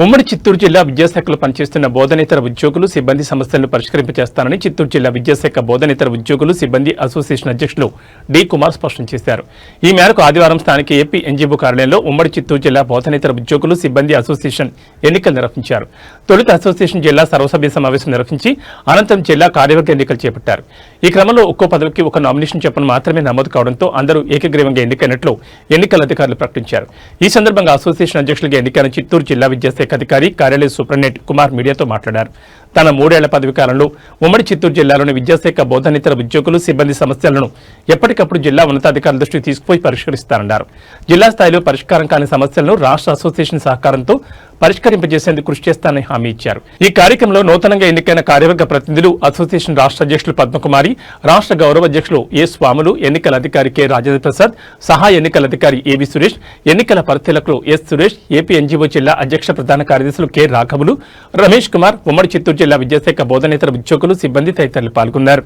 ఉమ్మడి చిత్తూరు జిల్లా విద్యాశాఖలో పనిచేస్తున్న బోధనేతర ఉద్యోగులు సిబ్బంది సమస్యలను పరిష్కరింపచేస్తానని చిత్తూరు జిల్లా విద్యాశాఖ బోధనేతర ఉద్యోగులు సిబ్బంది అసోసియేషన్ అధ్యక్షులు డి కుమార్ స్పష్టం చేశారు. ఈ మేరకు ఆదివారం స్థానిక ఏపీ ఎన్జీఓ కార్యాలయంలో ఉమ్మడి చిత్తూరు జిల్లా బోధనేతర ఉద్యోగులు సిబ్బంది అసోసియేషన్ ఎన్నికలు నిర్వహించారు. తొలుత అసోసియేషన్ జిల్లా సర్వసభ్య సమావేశం నిర్వహించి అనంతరం జిల్లా కార్యవర్గ ఎన్నికలు చేపట్టారు. ఈ క్రమంలో ఒక్కో పదవికి ఒక నామినేషన్ చొప్పున మాత్రమే నమోదు కావడంతో అందరూ ఏకగ్రీవంగా ఎన్నికైనట్లు ఎన్నికల అధికారులు ప్రకటించారు. ఈ సందర్భంగా అసోసియేషన్ అధ్యక్షులుగా ఎన్నికైన చిత్తూరు జిల్లా విద్యాశాఖ అధికారి కార్యాలయ సూపరింటెండెంట్ కుమార్ మీడియాతో మాట్లాడారు. తన 3 ఏళ్ల పదవి కాలంలో ఉమ్మడి చిత్తూరు జిల్లాలోని విద్యాశాఖ బోధనేతర ఉద్యోగులు సిబ్బంది సమస్యలను ఎప్పటికప్పుడు జిల్లా ఉన్నతాధికారుల దృష్టికి తీసుకుపోయి పరిష్కరిస్తారన్నారు. జిల్లా స్థాయిలో పరిష్కారం కాని సమస్యలను రాష్ట్ర అసోసియేషన్ సహకారంతో పరిష్కరింపజేసేందుకు కృషి చేస్తానని హామీ ఇచ్చారు. ఈ కార్యక్రమంలో నూతనంగా ఎన్నికైన కార్యవర్గ ప్రతినిధులు అసోసియేషన్ రాష్ట్ర అధ్యక్షులు పద్మకుమారి, రాష్ట్ర గౌరవ అధ్యక్షులు ఏ స్వాములు, ఎన్నికల అధికారి కె రాజేంద్ర ప్రసాద్, సహాయ ఎన్నికల అధికారి ఏవి సురేష్, ఎన్నికల పరిశీలకులు ఎస్ సురేష్, ఏపీ ఎన్జీఓ జిల్లా అధ్యక్ష ప్రధాన కార్యదర్శులు కె రాఘవులు, రమేష్ కుమార్, ఉమ్మడి చిత్తూరు జిల్లా విద్యాశాఖ బోధనేతర ఉద్యోగులు సిబ్బంది తదితరులు పాల్గొన్నారు.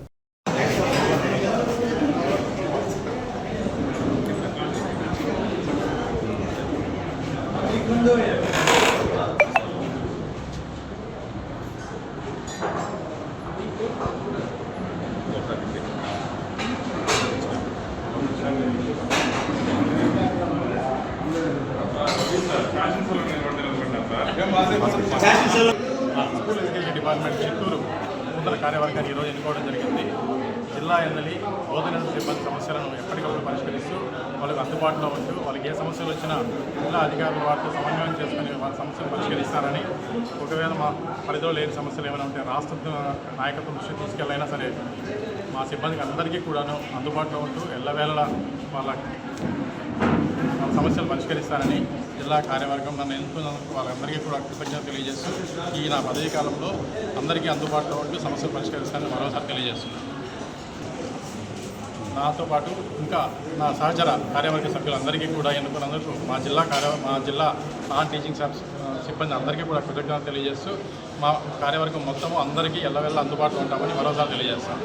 స్కూల్ ఎడ్యుకేషన్ డిపార్ట్మెంట్ చిత్తూరు నూతన కార్యవర్గాన్ని ఈరోజు ఎన్నుకోవడం జరిగింది. జిల్లా ఎన్నలి బోధనేతర సిబ్బంది సమస్యలను ఎప్పటికప్పుడు పరిష్కరిస్తూ వాళ్ళకి అందుబాటులో ఉంటూ వాళ్ళకి ఏ సమస్యలు వచ్చినా జిల్లా అధికారులు వారితో సమన్వయం చేసుకుని వారి సమస్యలు పరిష్కరిస్తారని, ఒకవేళ మా పరిధిలో లేని సమస్యలు ఏమైనా ఉంటే రాష్ట్ర నాయకత్వం దృష్టికి తీసుకెళ్ళైనా సరే మా సిబ్బందికి అందరికీ కూడాను అందుబాటులో ఉంటూ ఎల్లవేళలా వాళ్ళ సమస్యలు పరిష్కరిస్తారని జిల్లా కార్యవర్గం నన్ను ఎన్నుకున్నందుకు వాళ్ళందరికీ కూడా కృతజ్ఞత తెలియజేస్తూ ఈ నా పదవీ కాలంలో అందరికీ అందుబాటులో ఉంటూ సమస్యలు పరిష్కరిస్తారని మరోసారి తెలియజేస్తున్నాను. నాతో పాటు ఇంకా నా సహచర కార్యవర్గ సభ్యులందరికీ కూడా ఎన్నుకున్నందుకు మా జిల్లా నాన్ టీచింగ్ స్టాఫ్ సిబ్బంది అందరికీ కూడా కృతజ్ఞత తెలియజేస్తూ మా కార్యవర్గం మొత్తము అందరికీ ఎల్లవెల్ల అందుబాటులో ఉంటామని మరోసారి తెలియజేస్తాను.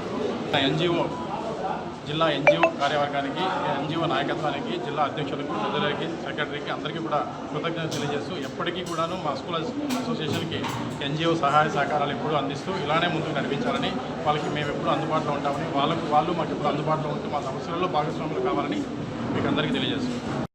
జిల్లా ఎన్జీఓ కార్యవర్గానికి, ఎన్జీఓ నాయకత్వానికి, జిల్లా అధ్యక్షులకు, ప్రజలకి, సెక్రటరీకి అందరికీ కూడా కృతజ్ఞతలు తెలియజేస్తూ ఎప్పటికీ కూడాను మా స్కూల్ అసోసియేషన్కి ఎన్జీఓ సహాయ సహకారాలు ఎప్పుడూ అందిస్తూ ఇలానే ముందుకు నడిపించాలని, వాళ్ళకి మేము ఎప్పుడూ అందుబాటులో ఉంటామని, వాళ్ళు మాకు ఎప్పుడు అందుబాటులో ఉంటూ మా సమస్యలలో భాగస్వాములు కావాలని మీకు అందరికీ తెలియజేస్తున్నాం.